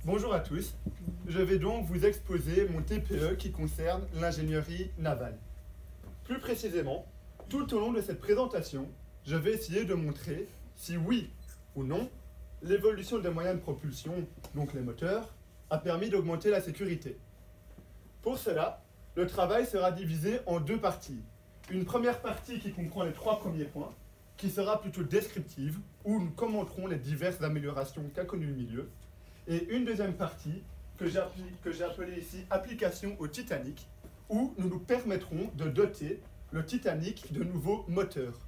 Bonjour à tous, je vais donc vous exposer mon TPE qui concerne l'ingénierie navale. Plus précisément, tout au long de cette présentation, je vais essayer de montrer si oui ou non, l'évolution des moyens de propulsion, donc les moteurs, a permis d'augmenter la sécurité. Pour cela, le travail sera divisé en deux parties. Une première partie qui comprend les trois premiers points, qui sera plutôt descriptive, où nous commenterons les diverses améliorations qu'a connues le milieu, et une deuxième partie que j'ai appelée ici « Application au Titanic », où nous nous permettrons de doter le Titanic de nouveaux moteurs.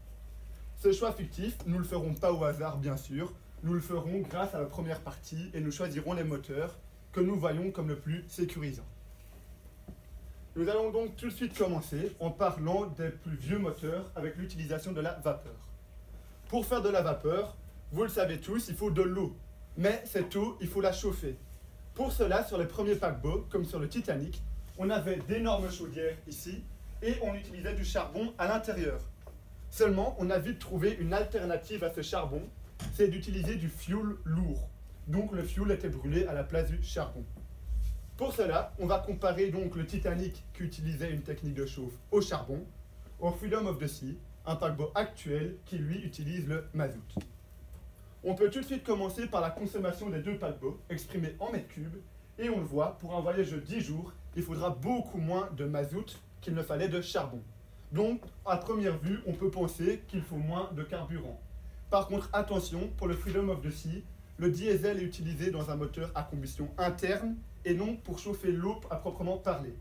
Ce choix fictif, nous ne le ferons pas au hasard bien sûr, nous le ferons grâce à la première partie et nous choisirons les moteurs que nous voyons comme le plus sécurisants. Nous allons donc tout de suite commencer en parlant des plus vieux moteurs avec l'utilisation de la vapeur. Pour faire de la vapeur, vous le savez tous, il faut de l'eau. Mais cette eau, il faut la chauffer. Pour cela, sur les premiers paquebots, comme sur le Titanic, on avait d'énormes chaudières ici et on utilisait du charbon à l'intérieur. Seulement, on a vite trouvé une alternative à ce charbon, c'est d'utiliser du fioul lourd. Donc le fioul était brûlé à la place du charbon. Pour cela, on va comparer donc le Titanic qui utilisait une technique de chauffe au charbon, au Freedom of the Sea, un paquebot actuel qui lui utilise le mazout. On peut tout de suite commencer par la consommation des deux paquebots, exprimée en mètres cubes, et on le voit, pour un voyage de 10 jours, il faudra beaucoup moins de mazout qu'il ne fallait de charbon. Donc, à première vue, on peut penser qu'il faut moins de carburant. Par contre, attention, pour le Freedom of the Sea, le diesel est utilisé dans un moteur à combustion interne et non pour chauffer l'eau à proprement parler.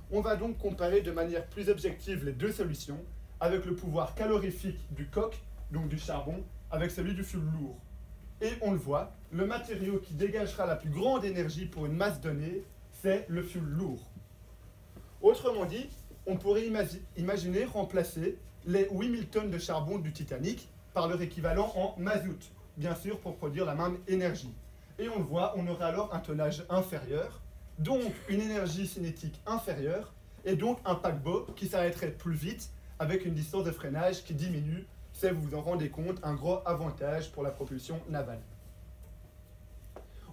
On va donc comparer de manière plus objective les deux solutions avec le pouvoir calorifique du coke, donc du charbon, avec celui du fioul lourd. Et on le voit, le matériau qui dégagera la plus grande énergie pour une masse donnée, c'est le fioul lourd. Autrement dit, on pourrait imaginer remplacer les 8000 tonnes de charbon du Titanic par leur équivalent en mazout, bien sûr pour produire la même énergie. Et on le voit, on aurait alors un tonnage inférieur, donc une énergie cinétique inférieure, et donc un paquebot qui s'arrêterait plus vite avec une distance de freinage qui diminue. C'est, vous vous en rendez compte, un gros avantage pour la propulsion navale.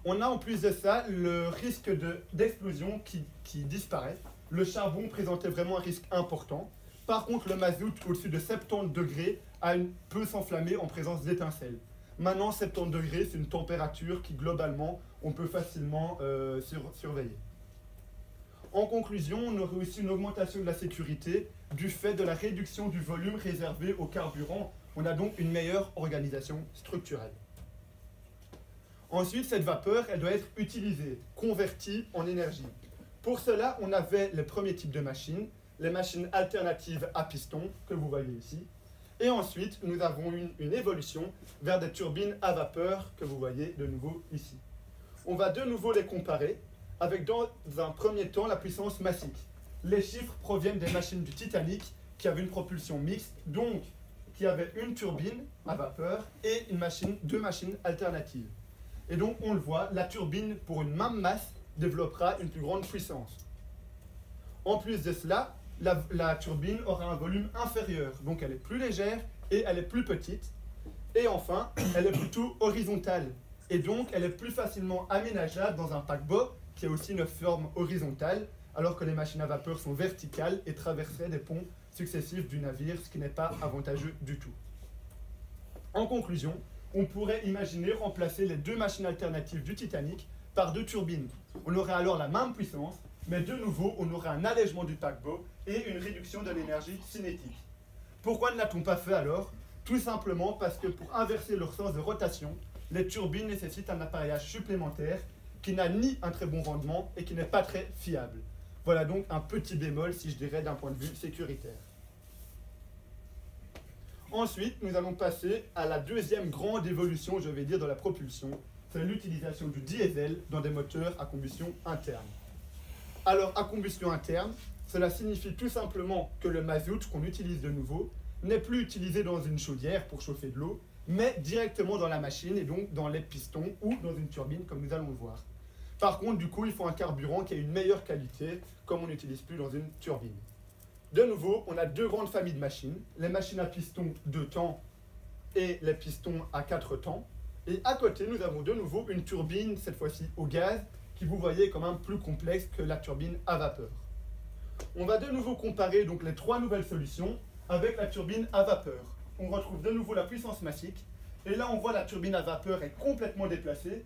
On a en plus de ça le risque d'explosion qui disparaît. Le charbon présentait vraiment un risque important. Par contre, le mazout au-dessus de 70 degrés peut s'enflammer en présence d'étincelles. Maintenant, 70 degrés, c'est une température qui, globalement, on peut facilement surveiller. En conclusion, on aurait aussi une augmentation de la sécurité du fait de la réduction du volume réservé au carburant. On a donc une meilleure organisation structurelle. Ensuite, cette vapeur, elle doit être utilisée, convertie en énergie. Pour cela, on avait le premier type de machines, les machines alternatives à piston, que vous voyez ici. Et ensuite, nous avons une évolution vers des turbines à vapeur, que vous voyez de nouveau ici. On va de nouveau les comparer avec, dans un premier temps, la puissance massique. Les chiffres proviennent des machines du Titanic qui avaient une propulsion mixte, donc qui avaient une turbine à vapeur et deux machines alternatives. Et donc, on le voit, la turbine, pour une même masse, développera une plus grande puissance. En plus de cela, la turbine aura un volume inférieur, donc elle est plus légère et elle est plus petite. Et enfin, elle est plutôt horizontale, et donc elle est plus facilement aménageable dans un paquebot qui a aussi une forme horizontale, alors que les machines à vapeur sont verticales et traverseraient des ponts successifs du navire, ce qui n'est pas avantageux du tout. En conclusion, on pourrait imaginer remplacer les deux machines alternatives du Titanic par deux turbines. On aurait alors la même puissance, mais de nouveau, on aurait un allègement du paquebot et une réduction de l'énergie cinétique. Pourquoi ne l'a-t-on pas fait alors? Tout simplement parce que pour inverser leur sens de rotation, les turbines nécessitent un appareillage supplémentaire qui n'a ni un très bon rendement et qui n'est pas très fiable. Voilà donc un petit bémol, si je dirais, d'un point de vue sécuritaire. Ensuite, nous allons passer à la deuxième grande évolution, je vais dire, de la propulsion. C'est l'utilisation du diesel dans des moteurs à combustion interne. Alors, à combustion interne, cela signifie tout simplement que le mazout qu'on utilise de nouveau n'est plus utilisé dans une chaudière pour chauffer de l'eau, mais directement dans la machine et donc dans les pistons ou dans une turbine, comme nous allons le voir. Par contre, du coup, il faut un carburant qui a une meilleure qualité, comme on n'utilise plus dans une turbine. De nouveau, on a deux grandes familles de machines, les machines à piston 2 temps et les pistons à 4 temps. Et à côté, nous avons de nouveau une turbine, cette fois-ci au gaz, qui vous voyez est quand même plus complexe que la turbine à vapeur. On va de nouveau comparer donc les trois nouvelles solutions avec la turbine à vapeur. On retrouve de nouveau la puissance massique, et là on voit la turbine à vapeur est complètement dépassée,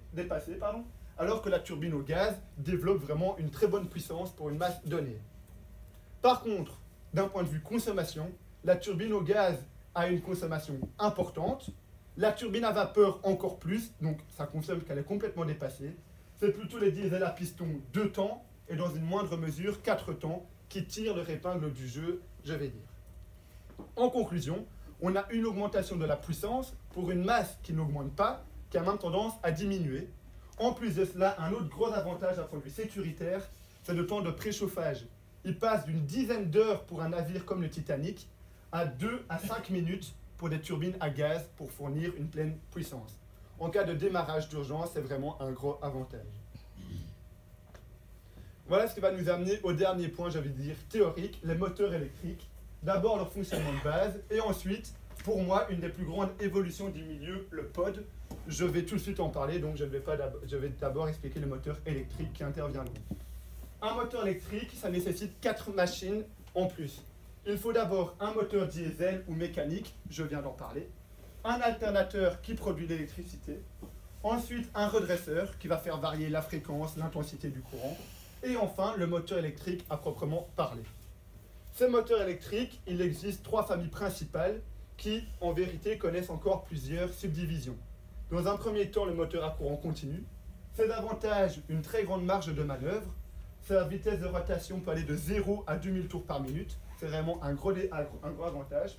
alors que la turbine au gaz développe vraiment une très bonne puissance pour une masse donnée. Par contre, d'un point de vue consommation, la turbine au gaz a une consommation importante, la turbine à vapeur encore plus, donc ça confirme qu'elle est complètement dépassée. C'est plutôt les diesels à piston 2 temps et dans une moindre mesure 4 temps qui tirent leur épingle du jeu, je vais dire. En conclusion, on a une augmentation de la puissance pour une masse qui n'augmente pas, qui a même tendance à diminuer. En plus de cela, un autre gros avantage à point de vue sécuritaire, c'est le temps de préchauffage. Il passe d'une dizaine d'heures pour un navire comme le Titanic à 2 à 5 minutes pour des turbines à gaz pour fournir une pleine puissance. En cas de démarrage d'urgence, c'est vraiment un gros avantage. Voilà ce qui va nous amener au dernier point, j'avais dire théorique, les moteurs électriques. D'abord leur fonctionnement de base, et ensuite, pour moi, une des plus grandes évolutions du milieu, le pod. Je vais tout de suite en parler, donc je vais d'abord expliquer les moteurs électriques qui interviendront. Un moteur électrique, ça nécessite 4 machines en plus. Il faut d'abord un moteur diesel ou mécanique, je viens d'en parler, un alternateur qui produit l'électricité, ensuite un redresseur qui va faire varier la fréquence, l'intensité du courant, et enfin le moteur électrique à proprement parler. Ces moteurs électriques, il existe 3 familles principales qui, en vérité, connaissent encore plusieurs subdivisions. Dans un premier temps, le moteur à courant continu. C'est davantage une très grande marge de manœuvre. Sa vitesse de rotation peut aller de 0 à 2000 tours par minute. C'est vraiment un gros avantage.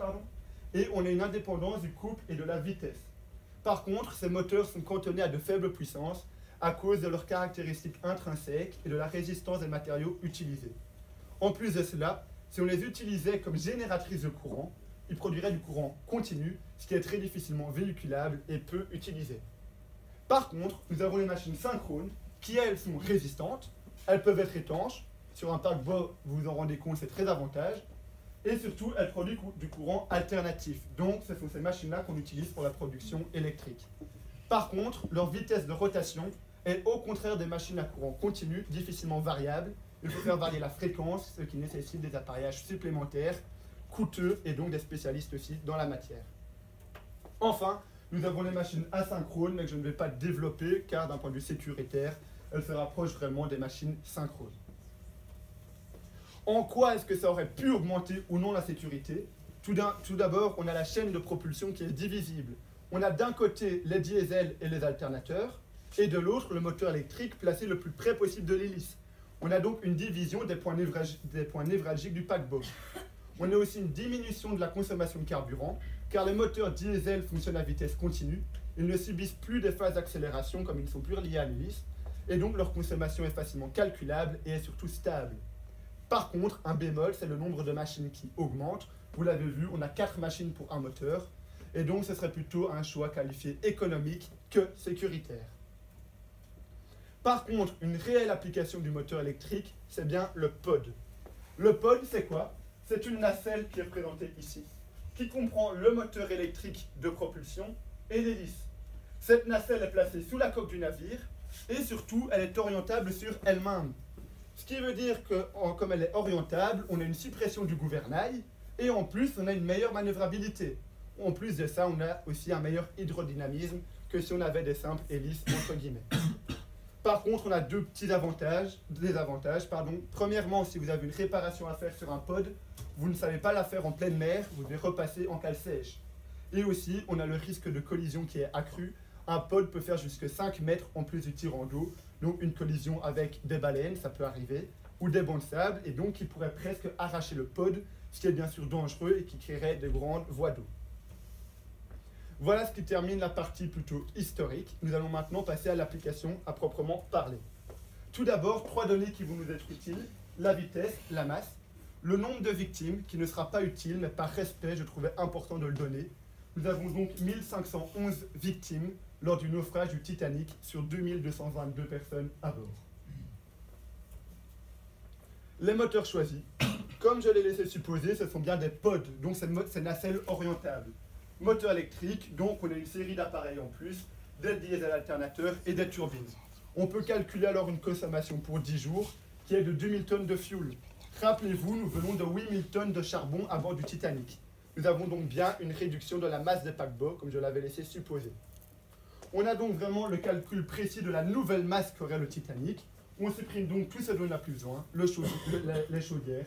Et on a une indépendance du couple et de la vitesse. Par contre, ces moteurs sont cantonnés à de faibles puissances à cause de leurs caractéristiques intrinsèques et de la résistance des matériaux utilisés. En plus de cela, si on les utilisait comme génératrices de courant, ils produiraient du courant continu, ce qui est très difficilement véhiculable et peu utilisé. Par contre, nous avons les machines synchrones qui, elles, sont résistantes. Elles peuvent être étanches. Sur un paquebot, vous vous en rendez compte, c'est très avantageux. Et surtout, elles produisent du courant alternatif. Donc, ce sont ces machines-là qu'on utilise pour la production électrique. Par contre, leur vitesse de rotation est au contraire des machines à courant continu, difficilement variable. Il faut faire varier la fréquence, ce qui nécessite des appareillages supplémentaires, coûteux et donc des spécialistes aussi dans la matière. Enfin, nous avons les machines asynchrones, mais que je ne vais pas développer car d'un point de vue sécuritaire, elles se rapprochent vraiment des machines synchrones. En quoi est-ce que ça aurait pu augmenter ou non la sécurité? Tout d'abord, on a la chaîne de propulsion qui est divisible. On a d'un côté les diesels et les alternateurs, et de l'autre le moteur électrique placé le plus près possible de l'hélice. On a donc une division des points névralgiques du paquebot. On a aussi une diminution de la consommation de carburant, car les moteurs diesel fonctionnent à vitesse continue. Ils ne subissent plus des phases d'accélération comme ils ne sont plus reliés à l'hélice, et donc leur consommation est facilement calculable et est surtout stable. Par contre, un bémol, c'est le nombre de machines qui augmente. Vous l'avez vu, on a 4 machines pour un moteur, et donc ce serait plutôt un choix qualifié économique que sécuritaire. Par contre, une réelle application du moteur électrique, c'est bien le pod. Le pod, c'est quoi? C'est une nacelle qui est présentée ici, qui comprend le moteur électrique de propulsion et l'hélice. Cette nacelle est placée sous la coque du navire, et surtout, elle est orientable sur elle-même. Ce qui veut dire que, comme elle est orientable, on a une suppression du gouvernail, et en plus, on a une meilleure manœuvrabilité. En plus de ça, on a aussi un meilleur hydrodynamisme que si on avait des simples hélices, entre guillemets. Par contre, on a 2 petits désavantages. Premièrement, si vous avez une réparation à faire sur un pod, vous ne savez pas la faire en pleine mer, vous devez repasser en cale sèche. Et aussi, on a le risque de collision qui est accru. Un pod peut faire jusqu'à 5 mètres en plus du tirant d'eau. Donc une collision avec des baleines, ça peut arriver, ou des bancs de sable, et donc qui pourrait presque arracher le pod, ce qui est bien sûr dangereux et qui créerait de grandes voies d'eau. Voilà ce qui termine la partie plutôt historique. Nous allons maintenant passer à l'application à proprement parler. Tout d'abord, 3 données qui vont nous être utiles: la vitesse, la masse, le nombre de victimes, qui ne sera pas utile, mais par respect, je trouvais important de le donner. Nous avons donc 1511 victimes lors du naufrage du Titanic sur 2222 personnes à bord. Les moteurs choisis, comme je l'ai laissé supposer, ce sont bien des pods, donc c'est nacelle orientable. Moteur électrique, donc on a une série d'appareils en plus des diesel alternateurs et des turbines. On peut calculer alors une consommation pour 10 jours qui est de 2000 tonnes de fuel. Rappelez-vous, nous venons de 8000 tonnes de charbon à bord du Titanic. Nous avons donc bien une réduction de la masse des paquebots, comme je l'avais laissé supposer. On a donc vraiment le calcul précis de la nouvelle masse qu'aurait le Titanic. On supprime donc tout ce dont on n'a plus besoin, les chaudières,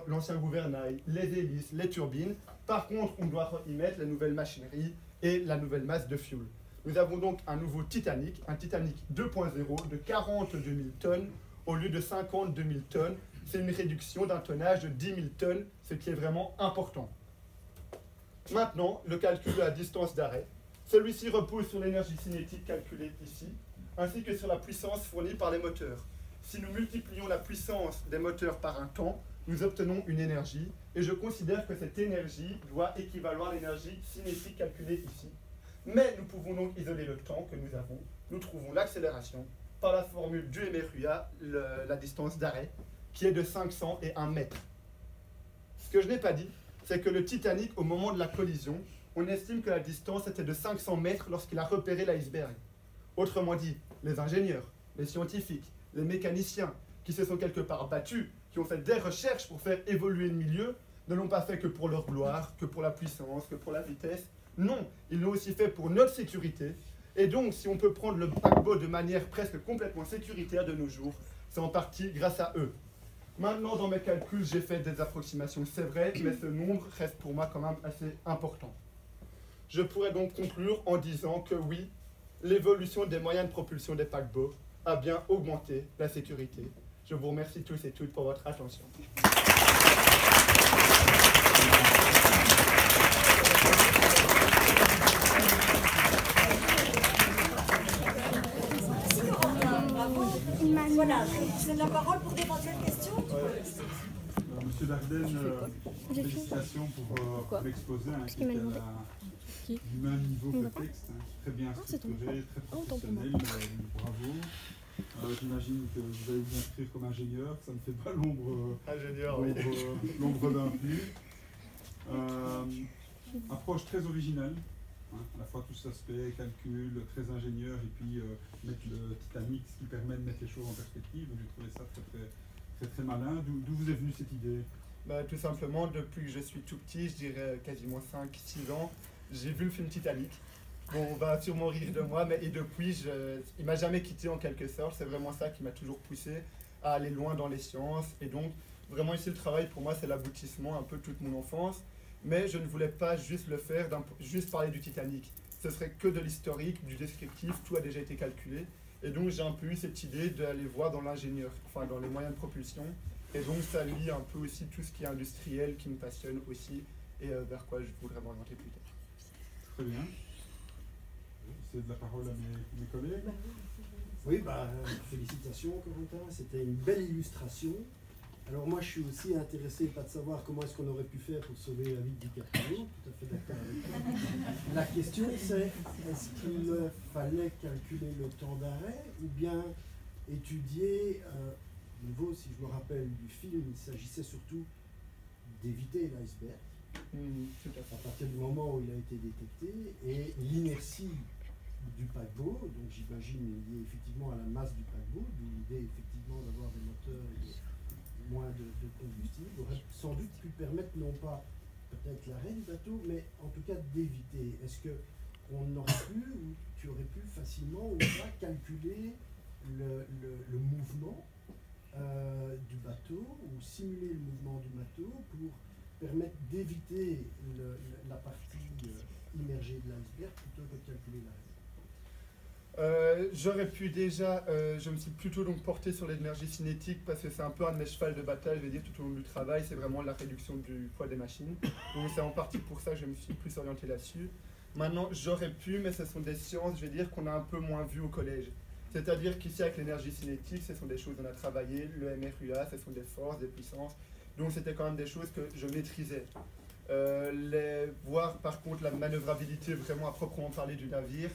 l'ancien gouvernail, les hélices, les turbines. Par contre, on doit y mettre la nouvelle machinerie et la nouvelle masse de fuel. Nous avons donc un nouveau Titanic, un Titanic 2.0 de 42 000 tonnes au lieu de 52 000 tonnes. C'est une réduction d'un tonnage de 10 000 tonnes, ce qui est vraiment important. Maintenant, le calcul de la distance d'arrêt. Celui-ci repose sur l'énergie cinétique calculée ici, ainsi que sur la puissance fournie par les moteurs. Si nous multiplions la puissance des moteurs par un temps, nous obtenons une énergie, et je considère que cette énergie doit équivaloir à l'énergie cinétique calculée ici. Mais nous pouvons donc isoler le temps que nous avons. Nous trouvons l'accélération par la formule du MRUA, la distance d'arrêt, qui est de 501 mètres. Ce que je n'ai pas dit, c'est que le Titanic, au moment de la collision, on estime que la distance était de 500 mètres lorsqu'il a repéré l'iceberg. Autrement dit, les ingénieurs, les scientifiques, les mécaniciens, qui se sont quelque part battus, qui ont fait des recherches pour faire évoluer le milieu, ne l'ont pas fait que pour leur gloire, que pour la puissance, que pour la vitesse. Non, ils l'ont aussi fait pour notre sécurité. Et donc, si on peut prendre le paquebot de manière presque complètement sécuritaire de nos jours, c'est en partie grâce à eux. Maintenant, dans mes calculs, j'ai fait des approximations, c'est vrai, mais ce nombre reste pour moi quand même assez important. Je pourrais donc conclure en disant que oui, l'évolution des moyens de propulsion des paquebots a bien augmenté la sécurité. Je vous remercie tous et toutes pour votre attention. Voilà, c'est la parole pour d'éventuelles questions. Monsieur Dardenne, félicitations pour l'exposé, qui est du même niveau que le texte, très bien structuré, très professionnel, bravo. J'imagine que vous allez vous inscrire comme ingénieur, ça ne fait pas l'ombre d'un plus. Approche très originale, à la fois tout cet aspect calcul, très ingénieur, et puis mettre le Titanic, ce qui permet de mettre les choses en perspective. J'ai trouvé ça très malin. D'où vous est venue cette idée? Tout simplement, depuis que je suis tout petit, je dirais quasiment 5-6 ans, j'ai vu le film Titanic. Bon, on va sûrement rire de moi, mais et depuis, il m'a jamais quitté en quelque sorte. C'est vraiment ça qui m'a toujours poussé à aller loin dans les sciences. Et donc, vraiment ici, le travail pour moi, c'est l'aboutissement un peu de toute mon enfance. Mais je ne voulais pas juste le faire, juste parler du Titanic. Ce serait que de l'historique, du descriptif, tout a déjà été calculé. Et donc, j'ai un peu eu cette idée d'aller voir dans l'ingénieur, enfin dans les moyens de propulsion. Et donc, ça lie un peu aussi tout ce qui est industriel, qui me passionne aussi, et vers quoi je voudrais m'orienter plus tard. Très bien. C'est de la parole à mes collègues. Oui, félicitations Corentin, c'était une belle illustration. Alors moi je suis aussi intéressé, pas de savoir comment est-ce qu'on aurait pu faire pour sauver la vie de DiCaprio, tout à fait d'accord avec toi. La question c'est, est-ce qu'il fallait calculer le temps d'arrêt ou bien étudier, de nouveau si je me rappelle du film, il s'agissait surtout d'éviter l'iceberg. À partir du moment où il a été détecté, et l'inertie du paquebot, donc j'imagine lié effectivement à la masse du paquebot, d'où l'idée effectivement d'avoir des moteurs et moins de combustible, aurait sans doute pu permettre non pas peut-être l'arrêt du bateau, mais en tout cas d'éviter. Est-ce qu'on aurait pu, ou tu aurais pu facilement ou pas calculer le mouvement du bateau, ou simuler le mouvement du bateau pour permettre d'éviter la partie immergée de l'iceberg plutôt que de calculer l'arrêt? J'aurais pu déjà, je me suis plutôt donc porté sur l'énergie cinétique parce que c'est un peu un de mes chevals de bataille, je vais dire, tout au long du travail, c'est vraiment la réduction du poids des machines. Donc c'est en partie pour ça que je me suis plus orienté là-dessus. Maintenant, j'aurais pu, mais ce sont des sciences, je vais dire, qu'on a un peu moins vues au collège. C'est-à-dire qu'ici, avec l'énergie cinétique, ce sont des choses qu'on a travaillé, le MRUA, ce sont des forces, des puissances. Donc c'était quand même des choses que je maîtrisais. Voir par contre la manœuvrabilité vraiment à proprement parler du navire,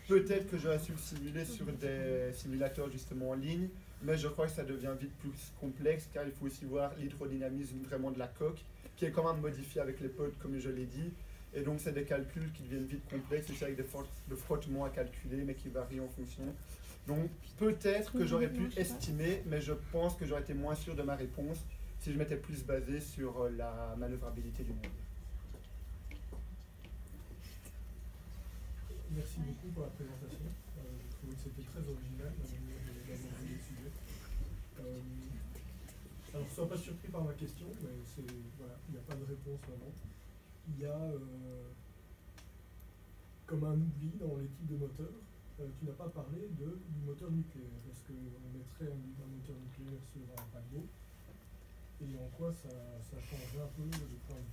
peut-être que j'aurais su le simuler sur des simulateurs justement en ligne, mais je crois que ça devient vite plus complexe car il faut aussi voir l'hydrodynamisme vraiment de la coque, qui est quand même modifié avec les pods comme je l'ai dit. Et donc c'est des calculs qui deviennent vite complexes, aussi avec des forces de frottement à calculer, mais qui varient en fonction. Donc peut-être que j'aurais pu estimer, mais je pense que j'aurais été moins sûr de ma réponse si je m'étais plus basé sur la manœuvrabilité du navire. Merci beaucoup pour la présentation. Je trouvais que c'était très original la manière d'aborder les sujets. Alors, sois pas surpris par ma question, mais voilà, il n'y a pas de réponse vraiment. Il y a comme un oubli dans les types de moteurs. Tu n'as pas parlé du moteur nucléaire. Est-ce qu'on mettrait un moteur nucléaire sur un paquebot? Et en quoi ça changerait un peu de point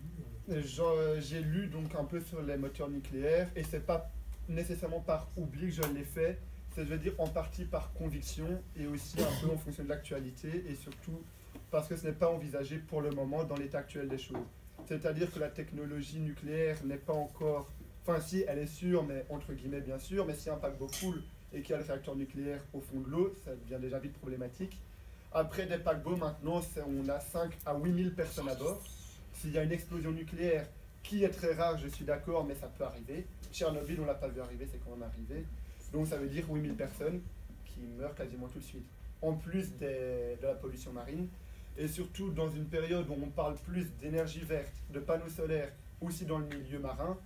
de vue J'ai lu donc un peu sur les moteurs nucléaires, et c'est pas nécessairement par oubli que je l'ai fait, c'est, je veux dire, en partie par conviction et aussi un peu en fonction de l'actualité, et surtout parce que ce n'est pas envisagé pour le moment dans l'état actuel des choses. C'est-à-dire que la technologie nucléaire n'est pas encore, enfin si, elle est sûre, mais entre guillemets bien sûr, mais si un paquebot coule et qu'il y a le réacteur nucléaire au fond de l'eau, ça devient déjà vite problématique. Après des paquebots, maintenant, on a 5 à 8 000 personnes à bord. S'il y a une explosion nucléaire, qui est très rare, je suis d'accord, mais ça peut arriver. Tchernobyl, on ne l'a pas vu arriver, c'est quand même arrivé. Donc ça veut dire 8 000 personnes qui meurent quasiment tout de suite. En plus de la pollution marine. Et surtout dans une période où on parle plus d'énergie verte, de panneaux solaires, aussi dans le milieu marin,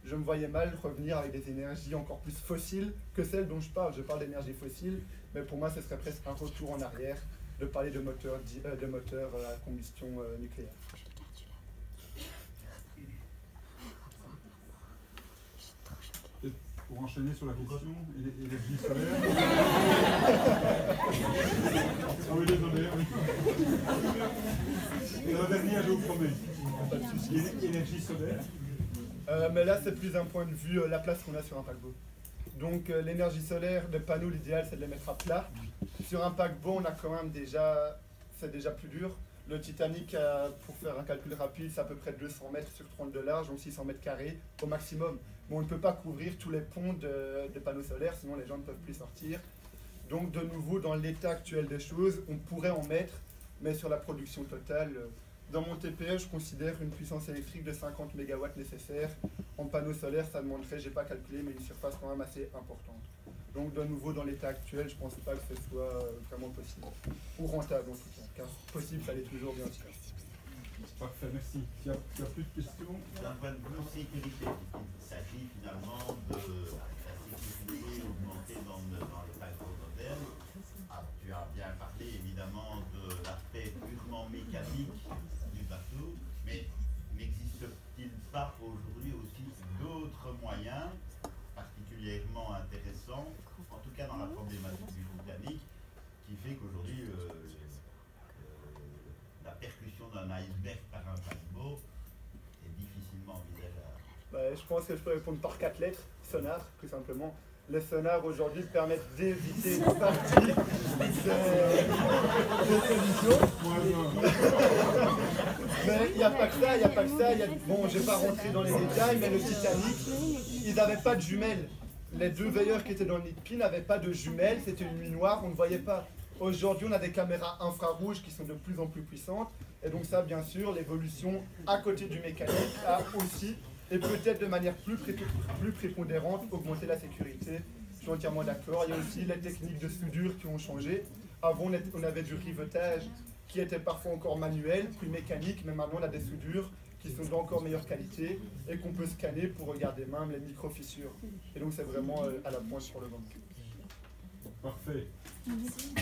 je me voyais mal revenir avec des énergies encore plus fossiles que celles dont je parle. Je parle d'énergie fossile, mais pour moi ce serait presque un retour en arrière de parler de moteurs à combustion nucléaire. Pour enchaîner sur la question, énergie solaire. Ah oui, désolé. Et la dernière, je vous promets. Énergie solaire. Mais là, c'est plus un point de vue la place qu'on a sur un paquebot. Donc l'énergie solaire, les panneaux, l'idéal, c'est de les mettre à plat. Sur un paquebot, on a quand même c'est déjà plus dur. Le Titanic, pour faire un calcul rapide, c'est à peu près 200 mètres sur 30 de large, donc 600 mètres carrés au maximum. Mais on ne peut pas couvrir tous les ponts de panneaux solaires, sinon les gens ne peuvent plus sortir. Donc de nouveau, dans l'état actuel des choses, on pourrait en mettre, mais sur la production totale, dans mon TPE, je considère une puissance électrique de 50 MW nécessaire. En panneaux solaires, ça demanderait, je n'ai pas calculé, mais une surface quand même assez importante. Donc de nouveau, dans l'état actuel, je ne pense pas que ce soit vraiment possible. Ou rentable en tout cas. Car possible, ça l'est toujours bien sûr. Parfait, merci. Il n'y a plus de questions. D'un point de vue sécurité, il s'agit finalement de la sécurité augmentée dans les paquebots modernes. Tu as bien parlé évidemment de l'aspect purement mécanique du bateau, mais n'existe-t-il pas aujourd'hui aussi d'autres moyens particulièrement intéressants, en tout cas dans la problématique du Titanic, qui fait qu'aujourd'hui la percussion d'un iceberg par un paquebot est difficilement envisageable? Je pense que je peux répondre par 4 lettres. Sonar, tout simplement. Les sonars aujourd'hui permettent d'éviter une partie des collisions. Mais il n'y a pas que ça, Bon, je ne vais pas rentrer dans les détails, mais le Titanic, ils n'avaient pas de jumelles. Les 2 veilleurs qui étaient dans le nid de pile n'avaient pas de jumelles, c'était une nuit noire, on ne voyait pas. Aujourd'hui, on a des caméras infrarouges qui sont de plus en plus puissantes. Et donc ça, bien sûr, l'évolution à côté du mécanique a aussi, et peut-être de manière plus prépondérante, augmenté la sécurité. Je suis entièrement d'accord. Il y a aussi les techniques de soudure qui ont changé. Avant, on avait du rivetage qui était parfois encore manuel, puis mécanique, mais maintenant on a des soudures qui sont d'encore meilleure qualité et qu'on peut scanner pour regarder même les micro-fissures. Et donc c'est vraiment à la pointe sur le moment. Parfait. Merci.